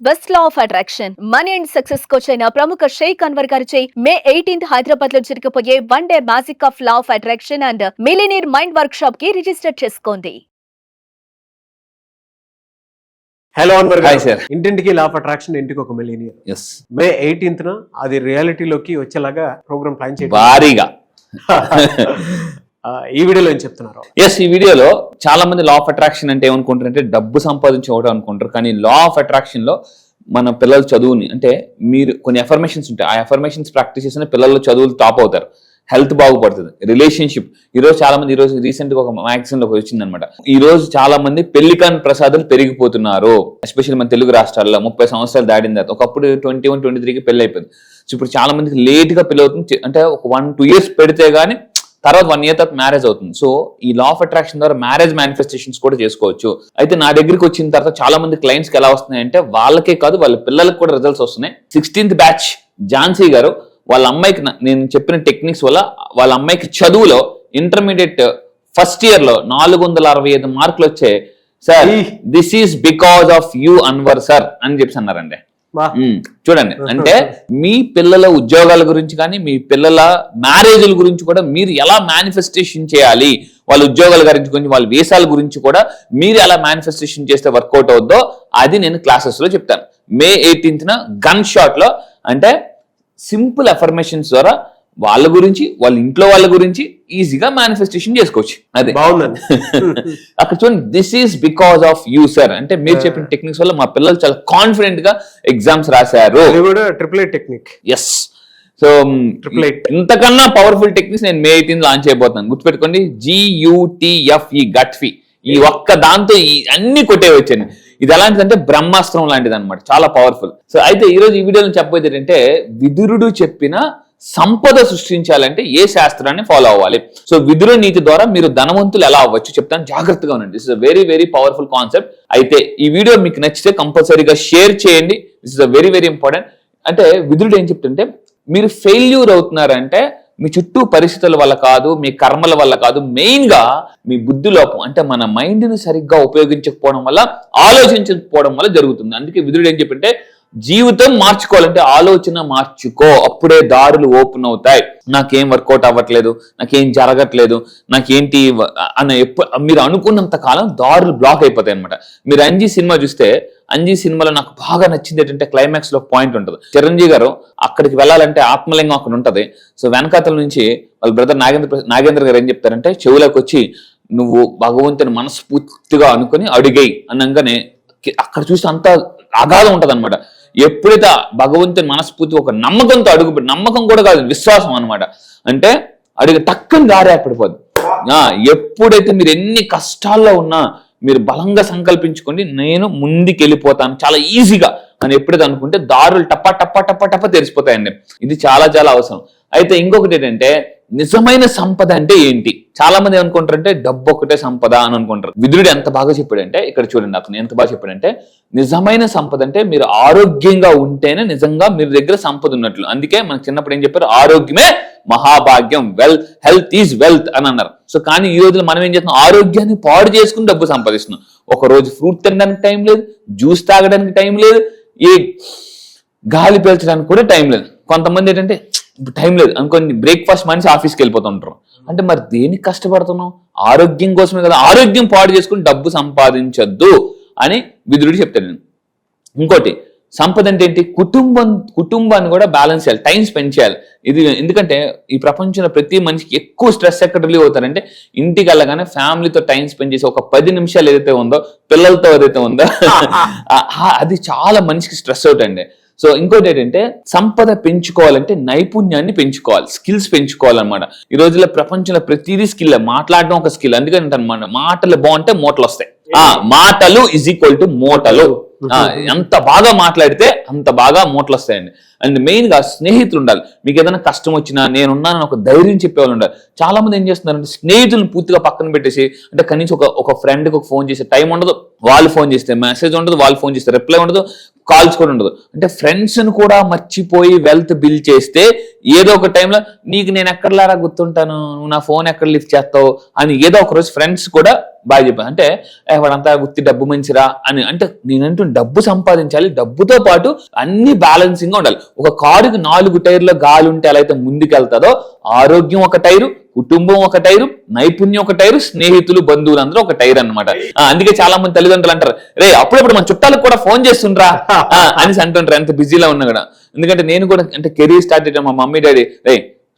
Best law of attraction money and success coach అయిన ప్రముఖ షేక్ అన్వర్ గారిచే మే 18th హైదరాబాద్ లో జరగబోయే 1 day magic of law of attraction and millionaire mind work shop కి register చేసుకోండి. Hello Anwar hi sir. ఇంటింటికి లా ఆఫ్ అట్రాక్షన్ ఇంటికి ఒక మిలియనియర్ ఎస్ మే 18th అది రియాలిటీలోకి వచ్చేలాగా ప్రోగ్రామ్ ప్లాన్ చేయండి. భారీగా ఈ వీడియోలో ఏం చెప్తున్నారు? ఎస్, ఈ వీడియోలో చాలా మంది లా ఆఫ్ అట్రాక్షన్ అంటే ఏమనుకుంటారంటే డబ్బు సంపాదించుకోవడం అనుకుంటారు. కానీ లా ఆఫ్ అట్రాక్షన్ లో మన పిల్లల చదువుని అంటే మీరు కొన్ని ఎఫర్మేషన్స్ ఉంటాయి, ఆ ఎఫర్మేషన్స్ ప్రాక్టీస్ చేసిన పిల్లల చదువులు టాప్ అవుతారు, హెల్త్ బాగుపడుతుంది, రిలేషన్షిప్. ఈరోజు చాలా మంది, ఈరోజు రీసెంట్ గా ఒక మ్యాగజైన్ లో వచ్చిందనమాట, ఈ రోజు చాలా మంది పెళ్లి కాని ప్రసాదాలు పెరిగిపోతున్నారు. ఎస్పెషల్లీ మన తెలుగు రాష్ట్రాల్లో 30 సంవత్సరాలు దాటిన తర్వాత, ఒకప్పుడు 21, 23కి పెళ్లి అయిపోయింది. సో ఇప్పుడు చాలా మందికి లేట్ గా పెళ్లి అవుతుంది. అంటే ఒక 1-2 years పెడితే గానీ తర్వాత 1 year తర్వాత మ్యారేజ్ అవుతుంది. సో ఈ లా ఆఫ్ అట్రాక్షన్ ద్వారా మ్యారేజ్ మేనిఫెస్టేషన్స్ కూడా చేసుకోవచ్చు. అయితే నా దగ్గరికి వచ్చిన తర్వాత చాలా మంది క్లయింట్స్ కి ఎలా వస్తున్నాయంటే వాళ్ళకే కాదు వాళ్ళ పిల్లలకు కూడా రిజల్ట్స్ వస్తున్నాయి. 16th బ్యాచ్ ఝాన్సీ గారు వాళ్ళ అమ్మాయికి నేను చెప్పిన టెక్నిక్స్ వల్ల వాళ్ళ అమ్మాయికి చదువులో ఇంటర్మీడియట్ ఫస్ట్ ఇయర్ లో 465 మార్కులు వచ్చాయి. Sir, this is because of you Anwar sir అని చెప్పి అన్నారండి. చూడండి, అంటే మీ పిల్లల ఉద్యోగాల గురించి కానీ మీ పిల్లల మ్యారేజ్ల గురించి కూడా మీరు ఎలా మేనిఫెస్టేషన్ చేయాలి, వాళ్ళ ఉద్యోగాల గురించి వాళ్ళ వీసాల గురించి కూడా మీరు ఎలా మేనిఫెస్టేషన్ చేస్తే వర్కౌట్ అవుద్దో అది నేను క్లాసెస్ లో చెప్తాను. మే 18th గన్ షాట్ లో, అంటే సింపుల్ అఫర్మేషన్స్ ద్వారా వాళ్ళ గురించి వాళ్ళ ఇంట్లో వాళ్ళ గురించి ఈజీగా మేనిఫెస్టేషన్ చేసుకోవచ్చు. అదే బాగుందండి. అక్కడ చూడండి, this is because of you sir, అంటే మీరు చెప్పిన టెక్నిక్స్ వల్ల మా పిల్లలు చాలా కాన్ఫిడెంట్ గా ఎగ్జామ్స్ రాశారు. Triple eight technique. Yes, so ఇంతకన్నా పవర్ఫుల్ టెక్నిక్స్ నేను మే 18th లాంచ్ చేయబోతున్నాను. గుర్తుపెట్టుకోండి, GUTFE గట్ఫీ, ఈ ఒక్క దాంతో అన్ని కొట్టేవచ్చండి. ఇది ఎలాంటిదంటే బ్రహ్మాస్త్రం లాంటిది అనమాట, చాలా పవర్ఫుల్. సో అయితే ఈ రోజు ఈ వీడియోలో చెప్పబోయేది ఏంటంటే విదురుడు చెప్పిన సంపద సృష్టించాలంటే ఏ శాస్త్రాన్ని ఫాలో అవ్వాలి. సో విదుర నీతి ద్వారా మీరు ధనవంతులు ఎలా అవ్వచ్చు చెప్తాను, జాగ్రత్తగా ఉండండి. This is a very very powerful concept. అయితే ఈ వీడియో మీకు నచ్చితే కంపల్సరీగా షేర్ చేయండి. This is a very very important. అంటే విదురుడు ఏం చెప్తుంటే మీరు ఫెయిల్యూర్ అవుతున్నారంటే మీ చుట్టూ పరిస్థితుల వల్ల కాదు, మీ కర్మల వల్ల కాదు, మెయిన్ గా మీ బుద్ధి లోపం, అంటే మన మైండ్ ని సరిగ్గా ఉపయోగించకపోవడం వల్ల, ఆలోచించకపోవడం వల్ల జరుగుతుంది. అందుకే విదురుడు ఏం చెప్పింటే జీవితం మార్చుకోవాలంటే ఆలోచన మార్చుకో, అప్పుడే దారులు ఓపెన్ అవుతాయి. నాకేం వర్కౌట్ అవ్వట్లేదు, నాకేం జరగట్లేదు, నాకేంటి అన్న మీరు అనుకున్నంత కాలం దారులు బ్లాక్ అయిపోతాయి అనమాట. మీరు అంజీ సినిమా చూస్తే, అంజీ సినిమాలో నాకు బాగా నచ్చింది ఏంటంటే క్లైమాక్స్ లో పాయింట్ ఉంటుంది. చిరంజీవి గారు అక్కడికి వెళ్ళాలంటే ఆత్మలింగం అక్కడ ఉంటది. సో వెనకాతల నుంచి వాళ్ళ బ్రదర్ నాగేంద్ర గారు ఏం చెప్తారంటే చెవులోకి వచ్చి నువ్వు భగవంతుని మనస్ఫూర్తిగా అనుకుని అడిగేయి అనగానే అక్కడ చూసి అంత అగాధం ఉంటది అనమాట. ఎప్పుడైతే భగవంతుని మనస్ఫూర్తి ఒక నమ్మకంతో నమ్మకం కూడా కాదు, విశ్వాసం అనమాట, అంటే అడిగి టక్కని దారి ఏర్పడిపోద్ది. ఎప్పుడైతే మీరు ఎన్ని కష్టాల్లో ఉన్నా మీరు బలంగా సంకల్పించుకోండి, నేను ముందుకు వెళ్ళిపోతాను చాలా ఈజీగా అని ఎప్పుడైతే అనుకుంటే దారులు టప్ప టప్ప టప్ప టప్ప తెరిచిపోతాయండి. ఇది చాలా చాలా అవసరం. అయితే ఇంకొకటి ఏంటంటే నిజమైన సంపద అంటే ఏంటి? చాలా మంది ఏమనుకుంటారంటే డబ్బు ఒకటే సంపద అని అనుకుంటారు. విదురుడు ఎంత బాగా చెప్పాడంటే, ఇక్కడ చూడండి అతను ఎంత బాగా చెప్పాడంటే నిజమైన సంపద అంటే మీరు ఆరోగ్యంగా ఉంటేనే నిజంగా మీరు దగ్గర సంపద ఉన్నట్లు. అందుకే మనకు చిన్నప్పుడు ఏం చెప్పారు, ఆరోగ్యమే మహాభాగ్యం, హెల్త్ ఈజ్ వెల్త్ అని అన్నారు. సో కానీ ఈ రోజుల్లో మనం ఏం చేస్తున్నాం, ఆరోగ్యాన్ని పాడు చేసుకుని డబ్బు సంపాదిస్తున్నాం. ఒక రోజు ఫ్రూట్ తినడానికి టైం లేదు, జ్యూస్ తాగడానికి టైం లేదు, ఈ గాలి పీల్చడానికి కూడా టైం లేదు. కొంతమంది ఏంటంటే టైం లేదు అనుకోని బ్రేక్ఫాస్ట్ మనిషి ఆఫీస్కి వెళ్ళిపోతుంటారు. అంటే మరి దేనికి కష్టపడుతున్నాం? ఆరోగ్యం కోసమే కదా. ఆరోగ్యం పాడు చేసుకుని డబ్బు సంపాదించద్దు అని విదురుడు చెప్తాడు. ఇంకోటి సంపద అంటే ఏంటి, కుటుంబాన్ని కూడా బ్యాలెన్స్ చేయాలి, టైం స్పెండ్ చేయాలి. ఇది ఎందుకంటే ఈ ప్రపంచంలో ప్రతి మనిషికి ఎక్కువ స్ట్రెస్ ఎక్కడ రిలీవ్ అవుతారంటే ఇంటికి వెళ్ళగానే ఫ్యామిలీతో టైం స్పెండ్ చేసి ఒక 10 నిమిషాలు ఏదైతే ఉందో, పిల్లలతో ఏదైతే ఉందో అది చాలా మనిషికి స్ట్రెస్ అవుట్ అండి. సో ఇంకోటి ఏంటంటే సంపద పెంచుకోవాలంటే నైపుణ్యాన్ని పెంచుకోవాలి, స్కిల్స్ పెంచుకోవాలన్నమాట. ఈ రోజుల్లో ప్రపంచంలో ప్రతిదీ స్కిల్, మాట్లాడడం ఒక స్కిల్. అందుకని అనమాట మాటలు బాగుంటే మూటలు వస్తాయి. మాటలు ఈజ్ ఈక్వల్ టు మూటలు. ఎంత బాగా మాట్లాడితే అంత బాగా మూటలు వస్తాయండి. అండ్ మెయిన్ గా స్నేహితులు ఉండాలి. మీకు ఏదైనా కష్టం వచ్చినా నేనున్నానని ఒక ధైర్యం చెప్పేవాళ్ళు ఉండాలి. చాలా మంది ఏం చేస్తున్నారంటే స్నేహితులను పూర్తిగా పక్కన పెట్టేసి, అంటే కనీసం ఒక ఫ్రెండ్కి ఒక ఫోన్ చేసే టైం ఉండదు, వాళ్ళు ఫోన్ చేస్తే మెసేజ్ ఉండదు, వాళ్ళు ఫోన్ చేస్తే రిప్లై ఉండదు, కాల్స్ కూడా ఉండదు. అంటే ఫ్రెండ్స్ ని కూడా మర్చిపోయి వెల్త్ బిల్డ్ చేస్తే ఏదో ఒక టైంలో నీకు నేను ఎక్కడలారా గుర్తుంటాను, నువ్వు నా ఫోన్ ఎక్కడ లిఫ్ట్ చేస్తావు అని ఏదో ఒక రోజు ఫ్రెండ్స్ కూడా బాగా చెప్పాను. అంటే వాడంతా గుర్తి డబ్బు మంచిరా అని. అంటే నేనంటూ డబ్బు సంపాదించాలి, డబ్బుతో పాటు అన్ని బ్యాలెన్సింగ్ గా ఉండాలి. ఒక కారుకి 4 టైర్లో గాలి ఉంటే ఎలా అయితే ముందుకెళ్తాదో, ఆరోగ్యం ఒక టైరు, కుటుంబం ఒక టైరు, నైపుణ్యం ఒక టైరు, స్నేహితులు బంధువులు అందరూ ఒక టైర్ అనమాట. అందుకే చాలా మంది తల్లిదండ్రులు అంటారు, రే అప్పుడప్పుడు మన చుట్టాలకు కూడా ఫోన్ చేస్తుండ్రా అని అంటుంటారు, ఎంత బిజీలో ఉన్నా కూడా. ఎందుకంటే నేను కూడా అంటే కెరీర్ స్టార్ట్ చేయడం మా మమ్మీ డాడీ రే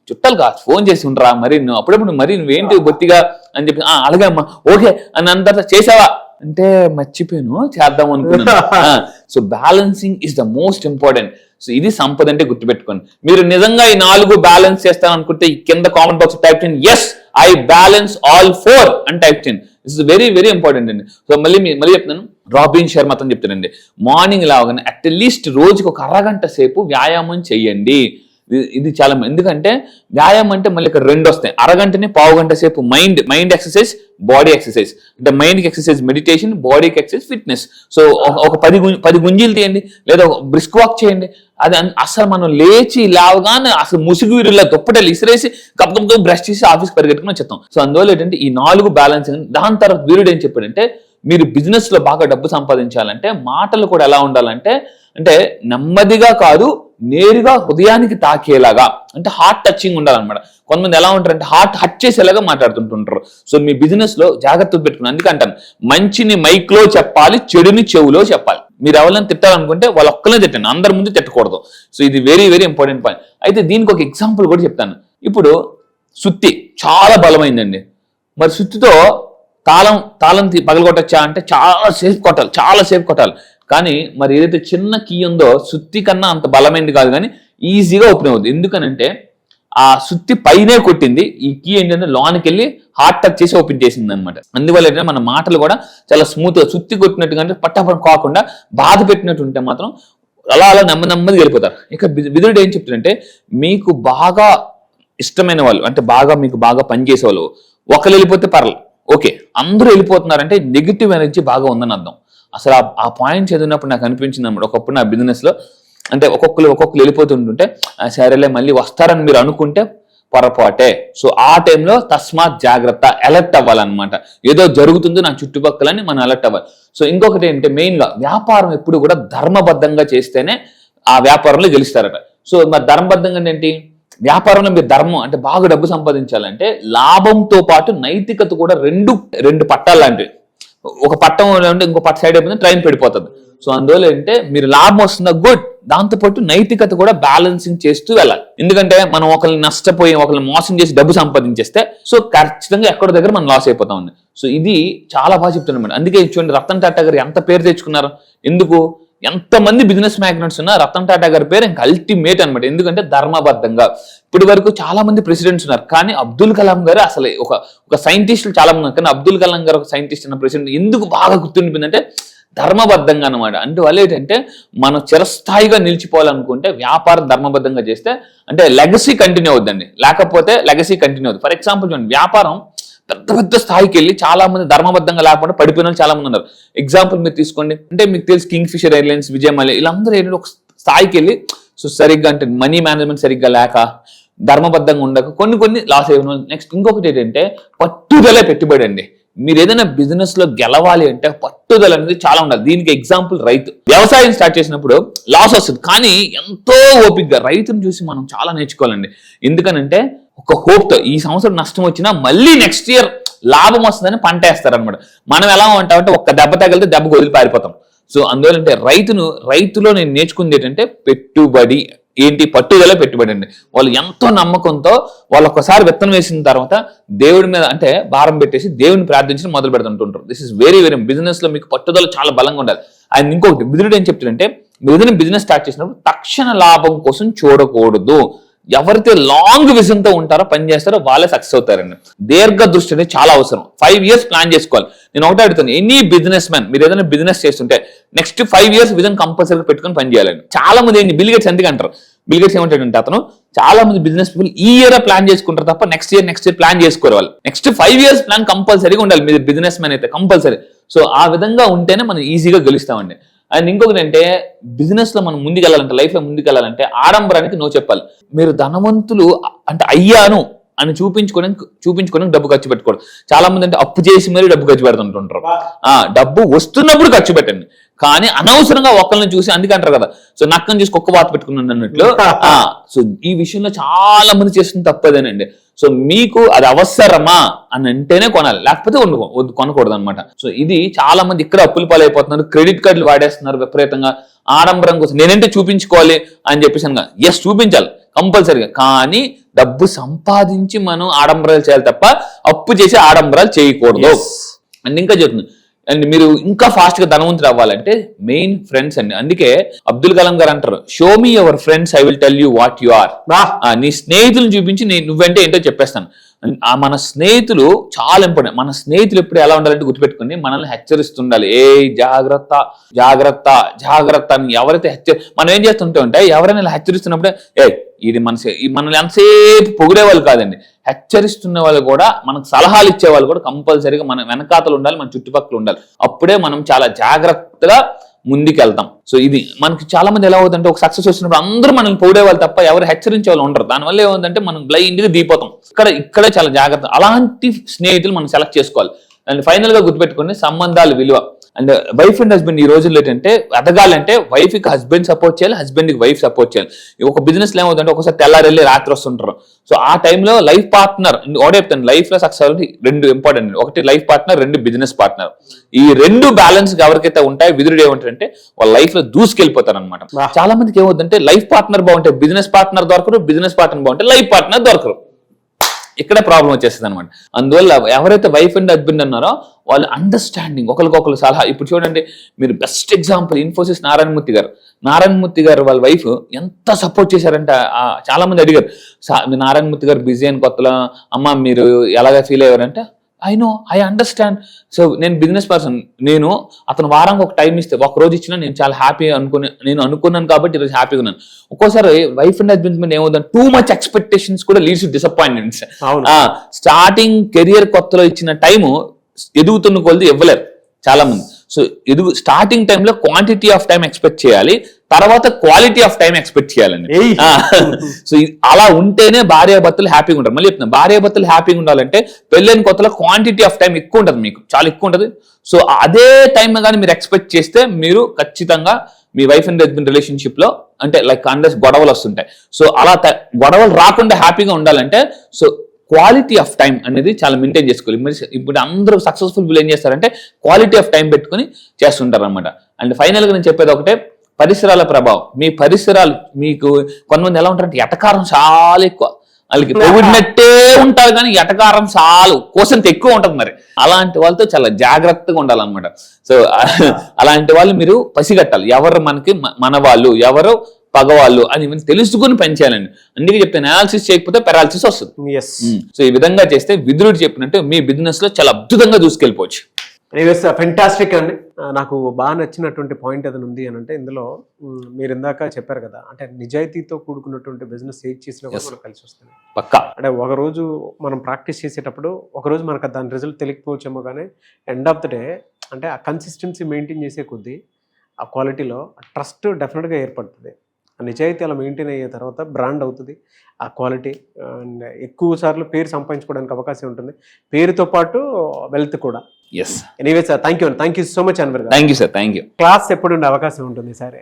చుట్టాలు కాదు ఫోన్ చేసి ఉండరా, మరి నువ్వు అప్పుడప్పుడు మరి నువ్వేంటి బొత్తిగా అని చెప్పి అలాగే అమ్మా ఓకే అని అంత చేసావా అంటే మర్చిపోయాను చేద్దాం అనుకున్నాను. So balancing is the most important. So ఇది సంపద అంటే గుర్తుపెట్టుకోండి. మీరు నిజంగా ఈ 4 బ్యాలెన్స్ చేస్తాను అనుకుంటే ఈ కింద కామెంట్ బాక్స్ టైప్ చేయండి, ఎస్ ఐ బ్యాలెన్స్ ఆల్ 4 అని టైప్ చేయండి. ఇట్స్ వెరీ వెరీ ఇంపార్టెంట్ అండి. సో మళ్ళీ చెప్తున్నాను, రాబిన్ శర్మ అతను చెప్తానండి, మార్నింగ్ లాగానే అట్లీస్ట్ రోజుకి ఒక అరగంట సేపు వ్యాయామం చెయ్యండి. ఇది చాలా, ఎందుకంటే వ్యాయామం అంటే మళ్ళీ ఇక్కడ 2 వస్తాయి. అరగంటని పావు గంట సేపు మైండ్ ఎక్సర్సైజ్, బాడీ ఎక్సర్సైజ్. అంటే మైండ్కి ఎక్సర్సైజ్ మెడిటేషన్, బాడీకి ఎక్సర్సైజ్ ఫిట్నెస్. సో ఒక 10 గుంజీలు తీయండి, లేదా బ్రిస్క్ వాక్ చేయండి. అది అసలు మనం లేచి లేవగానే అసలు ముసుగు వీరులా దుప్పటలు ఇసిరేసి గబగబ బ్రష్ చేసి ఆఫీస్కి పరిగెట్టుకుని వచ్చేస్తాం. సో అందువల్ల ఏంటంటే ఈ 4 బ్యాలెన్స్. దాని తర్వాత వీరుడు ఏం చెప్పాడంటే, మీరు బిజినెస్ లో బాగా డబ్బు సంపాదించాలంటే మాటలు కూడా ఎలా ఉండాలంటే, అంటే నెమ్మదిగా కాదు నేరుగా హృదయానికి తాకేలాగా, అంటే హార్ట్ టచింగ్ ఉండాలన్నమాట. కొంతమంది ఎలా ఉంటారు అంటే హార్ట్ హట్ చేసేలాగా మాట్లాడుతుంటుంటారు. సో మీ బిజినెస్ లో జాగ్రత్తగా పెట్టుకుని, అందుకే అంటాను మంచిని మైక్ లో చెప్పాలి, చెడుని చెవులో చెప్పాలి. మీరు ఎవరైనా తిట్టాలనుకుంటే వాళ్ళు ఒక్కనే తిట్టండి, అందరి ముందు తిట్టకూడదు. సో ఇది వెరీ వెరీ ఇంపార్టెంట్ పాయింట్. అయితే దీనికి ఒక ఎగ్జాంపుల్ కూడా చెప్తాను. ఇప్పుడు సుత్తి చాలా బలమైందండి, మరి సుత్తితో తాళం పగలగొట్టచ్చా అంటే చాలా సేపు కొట్టాలి. కానీ మరి ఏదైతే చిన్న కీ ఉందో సుత్తి కన్నా అంత బలమైనది కాదు, కానీ ఈజీగా ఓపెన్ అవుతుంది. ఎందుకనంటే ఆ సుత్తి పైనే కొట్టింది, ఈ కీ ఏంటంటే లోనికి వెళ్ళి హార్ట్ టచ్ చేసి ఓపెన్ చేసింది అనమాట. అందువల్ల ఏంటంటే మన మాటలు కూడా చాలా స్మూత్ గా, సుత్తి కొట్టినట్టుగా అంటే పట్టపడం కాకుండా బాధ పెట్టినట్టు ఉంటే మాత్రం అలా నెమ్మదిగా వెళ్ళిపోతారు. ఇక విదురుడు ఏం చెప్తాడంటే, మీకు బాగా ఇష్టమైన వాళ్ళు, అంటే మీకు బాగా పనిచేసే వాళ్ళు ఒకరు వెళ్ళిపోతే పర్లేదు, ఓకే అందరూ వెళ్ళిపోతున్నారంటే నెగిటివ్ ఎనర్జీ బాగా ఉందని అర్థం. అసలు ఆ పాయింట్ చదివినప్పుడు నాకు అనిపించింది అన్నమాట. ఒకప్పుడు నా బిజినెస్ లో అంటే ఒక్కొక్కరు వెళ్ళిపోతుంటుంటే సరేలే మళ్ళీ వస్తారని మీరు అనుకుంటే పొరపాటే. సో ఆ టైంలో తస్మాత్ జాగ్రత్త, అలర్ట్ అవ్వాలన్నమాట. ఏదో జరుగుతుందో నా చుట్టుపక్కలని మనం అలర్ట్ అవ్వాలి. సో ఇంకొకటి ఏంటంటే మెయిన్ గా వ్యాపారం ఎప్పుడు కూడా ధర్మబద్ధంగా చేస్తేనే ఆ వ్యాపారంలో గెలుస్తారట. సో మరి ధర్మబద్ధంగా ఏంటి, వ్యాపారంలో మీరు ధర్మం అంటే బాగా డబ్బు సంపాదించాలంటే లాభంతో పాటు నైతికత కూడా రెండు పట్టాలు లాంటివి. ఒక పట్టం ఉంటే ఇంకో పట్ట సైడ్ అయిపోతుంది, ట్రైన్ పడిపోతుంది. సో అందువల్ల ఏంటంటే మీరు లాభం వస్తుందా గుడ్, దాంతోపాటు నైతికత కూడా బ్యాలెన్సింగ్ చేస్తూ వెళ్ళాలి. ఎందుకంటే మనం ఒకరిని నష్టపోయి ఒకరిని మోసం చేసి డబ్బు సంపాదించేస్తే సో ఖచ్చితంగా ఎక్కడో దగ్గర మనం లాస్ అయిపోతా ఉంది. సో ఇది చాలా బాగా చెప్తున్నాం. అందుకే చూడండి రతన్ టాటా గారు ఎంత పేరు తెచ్చుకున్నారు. ఎందుకు, ఎంతమంది బిజినెస్ మ్యాగ్నెట్స్ ఉన్నా రతన్ టాటా గారి పేరు ఇంకా అల్టిమేట్ అనమాట. ఎందుకంటే ధర్మబద్ధంగా. ఇప్పటి వరకు చాలా మంది ప్రెసిడెంట్స్ ఉన్నారు, కానీ అబ్దుల్ కలాం గారు అసలు ఒక సైంటిస్టులు చాలా మంది ఉన్నారు, కానీ అబ్దుల్ కలాం గారు ఒక సైంటిస్ట్ అన్న ప్రెసిడెంట్ ఎందుకు బాగా గుర్తుండిపోయిందంటే ధర్మబద్ధంగా అనమాట. అంటే వాళ్ళు ఏంటంటే మనం చిరస్థాయిగా నిలిచిపోవాలనుకుంటే వ్యాపారం ధర్మబద్ధంగా చేస్తే అంటే లెగసీ కంటిన్యూ అవుద్దండి, లేకపోతే లెగసీ కంటిన్యూ అవుతుంది. ఫర్ ఎగ్జాంపుల్ చూడండి, వ్యాపారం పెద్ద స్థాయికి వెళ్ళి చాలా మంది ధర్మబద్ధంగా లేకుండా పడిపోయిన చాలా మంది ఉన్నారు. ఎగ్జాంపుల్ మీరు తీసుకోండి, అంటే మీకు తెలుసు king fissure airlines, Vijay Mallya, వీళ్ళందరూ ఏంటంటే ఒక స్థాయికి వెళ్ళి సో సరిగ్గా అంటే మనీ మేనేజ్మెంట్ సరిగ్గా లేక ధర్మబద్ధంగా ఉండక కొన్ని లాస్ అయిన. నెక్స్ట్ ఇంకొకటి ఏంటంటే పట్టుదల పెట్టుబడి అండి. మీరు ఏదైనా బిజినెస్ లో గెలవాలి అంటే పట్టుదల అనేది చాలా ఉండాలి. దీనికి ఎగ్జాంపుల్ రైతు. వ్యవసాయం స్టార్ట్ చేసినప్పుడు లాస్ వస్తుంది, కానీ ఎంతో ఓపికగా రైతును చూసి మనం చాలా నేర్చుకోవాలండి. ఎందుకనంటే ఒక హోప్ తో ఈ సంవత్సరం నష్టం వచ్చినా మళ్ళీ నెక్స్ట్ ఇయర్ లాభం వస్తుందని పంట వేస్తారనమాట. మనం ఎలా ఉంటామంటే ఒక్క దెబ్బ తగిలితే దెబ్బకు వదిలి పారిపోతాం. సో అందువల్ల అంటే రైతులో నేను నేర్చుకుంది ఏంటంటే పెట్టుబడి ఏంటి, పట్టుదల పెట్టుబడి అండి. వాళ్ళు ఎంతో నమ్మకంతో వాళ్ళు ఒకసారి విత్తనం వేసిన తర్వాత దేవుడి మీద అంటే భారం పెట్టేసి దేవుడిని ప్రార్థించి మొదలు పెడుతుంటుంటారు. This is very very business లో మీకు పట్టుదల చాలా బలంగా ఉండాలి. అండ్ ఇంకొకటి బిజినెస్ ఏం చెప్తాడంటే, మీరు ఏదైనా బిజినెస్ స్టార్ట్ చేసినప్పుడు తక్షణ లాభం కోసం చూడకూడదు. ఎవరైతే లాంగ్ విజన్ తో ఉంటారో పని చేస్తారో వాళ్ళే సక్సెస్ అవుతారండి. దీర్ఘ దృష్టి అనేది చాలా అవసరం. 5 years ప్లాన్ చేసుకోవాలి. నేను ఒకటే అడుగుతాను, ఎనీ బిజినెస్ మ్యాన్ మీరు ఏదైనా బిజినెస్ చేస్తుంటే నెక్స్ట్ 5 years విజన్ కంపల్సరీగా పెట్టుకొని పని చేయాలండి. చాలా మంది ఏంటి బిల్ గేట్స్ ఎందుకు అంటారు, బిల్ గేట్స్ ఏమంటాడంటే అతను చాలా మంది బిజినెస్ పీపుల్ ఈ ఇయర్ ప్లాన్ చేసుకుంటారు తప్ప నెక్స్ట్ ఇయర్ ప్లాన్ చేసుకోరు. వాళ్ళు నెక్స్ట్ 5 years ప్లాన్ కంపల్సరీగా ఉండాలి మీరు బిజినెస్ మ్యాన్ అయితే కంపల్సరీ. సో ఆ విధంగా ఉంటేనే మనం ఈజీగా గెలుస్తామండి. అండ్ ఇంకొకటి అంటే బిజినెస్ లో మనం ముందుకెళ్ళాలంటే, లైఫ్ లో ముందుకెళ్ళాలంటే ఆడంబరానికి నో చెప్పాలి. మీరు ధనవంతులు అంటే అయ్యాను అని చూపించుకోవడానికి డబ్బు ఖర్చు పెట్టుకోవడం. చాలా మంది అంటే అప్పు చేసి మరీ డబ్బు ఖర్చు పెడుతుంటుంటారు. డబ్బు వస్తున్నప్పుడు ఖర్చు పెట్టండి, కానీ అనవసరంగా ఒకళ్ళని చూసి, అందుకే అంటారు కదా, సో నక్కని చూసి కుక్క వాత పెట్టుకున్నాను అన్నట్లు. సో ఈ విషయంలో చాలా మంది చేస్తున్న తప్పదేనండి. సో మీకు అది అవసరమా అని అంటేనే కొనాలి, లేకపోతే కొనకూడదు అనమాట. సో ఇది చాలా మంది ఇక్కడ అప్పుల పాలైపోతున్నారు, క్రెడిట్ కార్డులు వాడేస్తున్నారు విపరీతంగా ఆడంబరం కోసం. నేనంటే చూపించుకోవాలి అని చెప్పేసి అనగా, ఎస్ చూపించాలి కంపల్సరీగా, కానీ డబ్బు సంపాదించి మనం ఆడంబరాలు చేయాలి తప్ప అప్పు చేసి ఆడంబరాలు చేయకూడదు. అండ్ ఇంకా చెప్తుంది, అండ్ మీరు ఇంకా ఫాస్ట్ గా ధనవంతులు అవ్వాలంటే మెయిన్ ఫ్రెండ్స్ అండి. అందుకే అబ్దుల్ కలాం గారు అంటారు, show me your friends, I will tell you what you are. నీ స్నేహితులను చూపించి నువ్వంటే ఏంటో చెప్పేస్తాను. మన స్నేహితులు చాలా ఇంపార్టెంట్. మన స్నేహితులు ఎప్పుడు ఎలా ఉండాలంటే గుర్తుపెట్టుకుని మనల్ని హెచ్చరిస్తుండాలి. ఏ జాగ్రత్త జాగ్రత్త జాగ్రత్త అని ఎవరైతే మనం ఏం చేస్తుంటే ఉంటే, ఎవరైనా ఇలా హెచ్చరిస్తున్నప్పుడే ఇది మనల్ని ఎంతసేపు పొగిడే వాళ్ళు కాదండి, హెచ్చరిస్తున్న వాళ్ళు కూడా, మనకు సలహాలు ఇచ్చే వాళ్ళు కూడా కంపల్సరీగా మన వెనకాతలు ఉండాలి, మన చుట్టుపక్కల ఉండాలి. అప్పుడే మనం చాలా జాగ్రత్తగా ముందుకెళ్తాం. సో ఇది మనకి చాలా మంది ఎలా అవుతుందంటే, ఒక సక్సెస్ వచ్చినప్పుడు అందరూ మనల్ని పొగిడే వాళ్ళు తప్ప ఎవరు హెచ్చరించే వాళ్ళు ఉండరు. దానివల్ల ఏమవుతుందంటే మనం బ్లైండ్ గా దిగిపోతాం. ఇక్కడే చాలా జాగ్రత్త. అలాంటి స్నేహితులు మనం సెలెక్ట్ చేసుకోవాలి. అండ్ ఫైనల్ గా గుర్తుపెట్టుకుని సంబంధాల విలువ. అండ్ వైఫ్ అండ్ హస్బెండ్ ఈ రోజుల్లో ఏంటంటే, ఎదగాలంటే వైఫ్ కి హస్బెండ్ సపోర్ట్ చేయాలి, హస్బెండ్ కి వైఫ్ సపోర్ట్ చేయాలి. ఒక బిజినెస్ లో ఏమవుతుందంటే ఒకసారి తెల్లారెళ్ళి రాత్రి వస్తుంటారు. సో ఆ టైంలో లైఫ్ పార్ట్నర్, ఒకటే చెప్తాను, లైఫ్ లో సక్సెస్ అవ్వాలి 2 ఇంపార్టెంట్. ఒకటి లైఫ్ పార్ట్నర్, 2 బిజినెస్ పార్ట్నర్. ఈ 2 బ్యాలెన్స్ ఎవరికైతే ఉంటాయో విధుడు ఏమంటారంటే వాళ్ళ లైఫ్ లో దూసుకెళ్ళిపోతారు అనమాట. చాలా మందికి ఏమవుతుందంటే లైఫ్ పార్ట్నర్ బాగుంటే బిజినెస్ పార్ట్నర్ దొరకరు, బిజినెస్ పార్ట్నర్ బాగుంటే లైఫ్ పార్ట్నర్ దొరకరు. ఇక్కడ ప్రాబ్లం వచ్చేస్తుంది అనమాట. అందువల్ల ఎవరైతే వైఫ్ అండ్ హస్బెండ్ అన్నారో వాళ్ళు అండర్స్టాండింగ్, ఒకరికొకరు సలహా. ఇప్పుడు చూడండి, మీరు బెస్ట్ ఎగ్జాంపుల్ ఇన్ఫోసిస్ నారాయణమూర్తి గారు వాళ్ళ వైఫ్ ఎంత సపోర్ట్ చేశారంటే, చాలా మంది అడిగారు, నారాయణమూర్తి గారు బిజీ అని కొత్తలో, అమ్మ మీరు ఎలాగ ఫీల్ అయ్యారంటే, ఐ అండర్స్టాండ్. సో నేను బిజినెస్ పర్సన్, నేను అతను వారానికి ఒక టైం ఇస్తే, ఒక రోజు ఇచ్చినా నేను చాలా హ్యాపీ అనుకున్నాను కాబట్టి ఈరోజు హ్యాపీగా ఉన్నాను. ఒక్కోసారి వైఫ్ అండ్ హస్బెండ్ మీద ఏమవుతుంది, టూ మచ్ ఎక్స్పెక్టేషన్స్ కూడా leads to disappointments. Starting career కొత్తలో ఇచ్చిన టైము ఎదుగుతున్న కొలది ఇవ్వలేరు చాలా మంది. సో స్టార్టింగ్ టైంలో క్వాంటిటీ ఆఫ్ టైం ఎక్స్పెక్ట్ చేయాలి, తర్వాత క్వాలిటీ ఆఫ్ టైం ఎక్స్పెక్ట్ చేయాలండి. సో అలా ఉంటేనే భార్యాభర్తలు హ్యాపీగా ఉంటారు. మళ్ళీ చెప్తున్నా, భార్యాభర్తలు హ్యాపీగా ఉండాలంటే పెళ్ళైన కొత్తలో క్వాంటిటీ ఆఫ్ టైం ఎక్కువ ఉంటుంది, మీకు చాలా ఎక్కువ ఉంటుంది. సో అదే టైం కానీ మీరు ఎక్స్పెక్ట్ చేస్తే మీరు ఖచ్చితంగా మీ వైఫ్ అండ్ హస్బెండ్ రిలేషన్షిప్ లో అంటే లైక్ గొడవలు వస్తుంటాయి. సో అలా గొడవలు రాకుండా హ్యాపీగా ఉండాలంటే సో క్వాలిటీ ఆఫ్ టైం అనేది చాలా మెయింటైన్ చేసుకోవాలి. మరి ఇప్పుడు అందరూ సక్సెస్ఫుల్ వీళ్ళు ఏం చేస్తారంటే క్వాలిటీ ఆఫ్ టైం పెట్టుకుని చేస్తుంటారు అనమాట. అండ్ ఫైనల్ గా నేను చెప్పేది ఒకటే, పరిసరాల ప్రభావం. మీ పరిసరాలు, మీకు కొంతమంది ఎలా ఉంటారంటే ఎటకారం చాలా ఎక్కువ, వాళ్ళకి పొగిడినట్టే ఉంటారు కానీ ఎటకారం చాలా కోసంత ఎక్కువ ఉంటుంది. మరి అలాంటి వాళ్ళతో చాలా జాగ్రత్తగా ఉండాలన్నమాట. సో అలాంటి వాళ్ళు మీరు పసిగట్టాలి, ఎవరు మనకి మన వాళ్ళు, ఎవరు పగవాళ్ళు అని తెలుసుకుని పనిచేయాలండి. అందుకే చెప్తాను, అనాలిసిస్ చేయకపోతే పెరాలిసిస్ వస్తుంది. సో ఈ విధంగా చేస్తే విదురుడు చెప్పినట్టు మీ బిజినెస్ లో చాలా అద్భుతంగా దూసుకెళ్ళిపోవచ్చు. ఫెంటాస్టిక్ అండి. నాకు బాగా నచ్చినటువంటి పాయింట్ ఏదైనా ఉంది అని అంటే, ఇందులో మీరు ఇందాక చెప్పారు కదా, అంటే నిజాయితీతో కూడుకున్నటువంటి బిజినెస్ ఏది చేసినా కూడా మనకు కలిసి వస్తుంది పక్కా. అంటే ఒకరోజు మనం ప్రాక్టీస్ చేసేటప్పుడు ఒకరోజు మనకు దాని రిజల్ట్ తెలియకపోవచ్చేమో, కానీ ఎండ్ ఆఫ్ ద డే అంటే ఆ కన్సిస్టెన్సీ మెయింటైన్ చేసే కొద్దీ ఆ క్వాలిటీలో ట్రస్ట్ డెఫినెట్గా ఏర్పడుతుంది. ఆ నిజాయితీ అలా మెయింటైన్ అయ్యే తర్వాత బ్రాండ్ అవుతుంది ఆ క్వాలిటీ. అండ్ ఎక్కువ సార్లు పేరు సంపాదించుకోవడానికి అవకాశం ఉంటుంది, పేరుతో పాటు వెల్త్ కూడా. Anyway sir, thank you so much Anwar గారు. Thank you sir, thank you. Class ఎప్పుడు ఉండే అవకాశం ఉంటుంది సార్?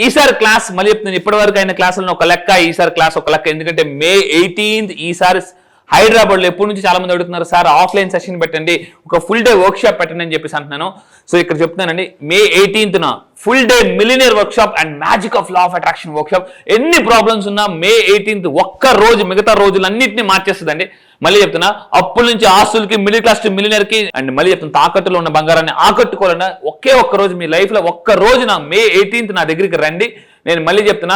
ఈసారి క్లాస్ మళ్ళీ చెప్తున్నాను, ఇప్పటి వరకు అయిన క్లాసులను ఒక లెక్క, ఈసారి క్లాస్ ఒక లెక్క. ఎందుకంటే May 18th ఈసారి హైదరాబాద్ లో ఎప్పటి నుంచి చాలా మంది అడుగుతున్నారు, సార్ ఆఫ్లైన్ సెషన్ పెట్టండి, ఒక ఫుల్ డే వర్క్ షాప్ పెట్టండి అని చెప్పేసి అంటున్నాను. సో ఇక్కడ చెప్తున్నానండి, May 18th full day millionaire work shop and magic of law of attraction work shop. ఎన్ని ప్రాబ్లమ్స్ ఉన్నా May 18th ఒక్క రోజు మిగతా రోజులన్నింటినీ మార్చేస్తుందండి. మళ్ళీ చెప్తున్నా, అప్పుల నుంచి ఆస్తులకి, మిడిల్ క్లాస్ టు మిలినియర్ కి, అండ్ మళ్ళీ చెప్తున్నా తాకట్టులో ఉన్న బంగారాన్ని ఆకట్టుకోవాలన్నా ఒకే ఒక్క రోజు మీ లైఫ్ లో ఒక్క రోజు May 18th నా దగ్గరికి రండి. నేను మళ్ళీ చెప్తున్నా,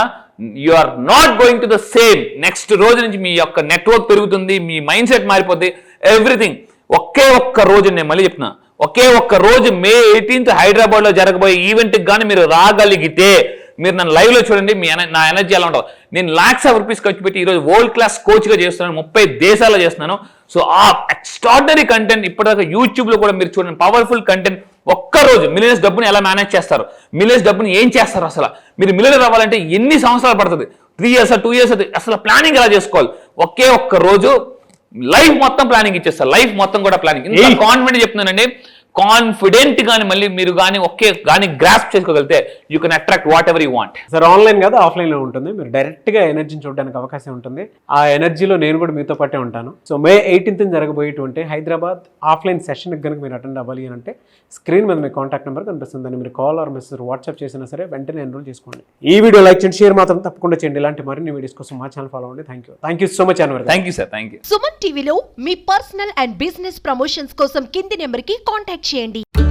you are not going to the same. Next రోజు నుంచి మీ యొక్క నెట్వర్క్ పెరుగుతుంది, మీ మైండ్ సెట్ మారిపోతుంది, ఎవ్రీథింగ్. ఒకే ఒక్క రోజు, నేను మళ్ళీ చెప్తున్నా, ఒకే ఒక్క రోజు May 18th హైదరాబాద్ లో జరగబోయే ఈవెంట్ కి కానీ మీరు రాగలిగితే, మీరు నన్ను లైవ్ లో చూడండి, నా ఎనర్జీ ఎలా ఉంటుంది. నేను lakhs of rupees ఖర్చు పెట్టి ఈరోజు వరల్డ్ క్లాస్ కోచ్ గా చేస్తున్నాను, 30 దేశాల్లో చేస్తున్నాను. సో ఆ ఎక్స్ట్రాడినరీ కంటెంట్ ఇప్పటిదాకా యూట్యూబ్ లో కూడా మీరు చూడండి, పవర్ఫుల్ కంటెంట్ ఒక్క రోజు మిలియనర్స్ డబ్బుని ఎలా మేనేజ్ చేస్తారు, మిలియనర్స్ డబ్బుని ఏం చేస్తారు, అసలు మీరు మిలియనర్ అవ్వాలంటే ఎన్ని సంవత్సరాలు పడుతుంది, 3 years 2 years అసలు ప్లానింగ్ ఎలా చేసుకోవాలి, ఒక్క రోజు లైఫ్ మొత్తం ప్లానింగ్ ఇచ్చేస్తారు. లైఫ్ మొత్తం కూడా ప్లానింగ్. ఇంత కాన్ఫిడెంట్ చెప్తున్నానండి, కాన్ఫిడెంట్ గాని మళ్ళీ మీరు కానీ కానీ గ్రాస్ప్ చేసుకోగలిగితే you can attract what ever you want. Sir online కాదు ఆఫ్లైన్లో ఉంటుంది, మీరు డైరెక్ట్గా ఎనర్జీని చూడడానికి అవకాశం ఉంటుంది. ఆ ఎనర్జీలో నేను కూడా మీతో పాటే ఉంటాను. సో May 18th జరగబోయేటువంటి హైదరాబాద్ ఆఫ్లైన్ సెషన్కి కనుక మీరు అటెండ్ అవ్వాలి అని అంటే స్క్రీన్ మీద మీ కాంటాక్ట్ నెంబర్ కనిపిస్తుంది, దాన్ని మీరు కాల్ ఆర్ మెసేజ్ వాట్సాప్ చేసినా సరే వెంటనే ఎన్రోల్ చేసుకోండి. ఈ వీడియో లైక్ చేయండి, షేర్ మాత్రం తప్పకుండా చేయండి. ఇలాంటి మరిన్ని వీడియోస్ కోసం మా ఛానల్ ఫాలో అవ్వండి. Thank you so much Anwar. Thank you sir, thank you. Suman టీవీలో మీ పర్సనల్ అండ్ బిజినెస్ ప్రమోషన్స్ కోసం కింది నెంబర్కి కాంటాక్ట్ చేయండి.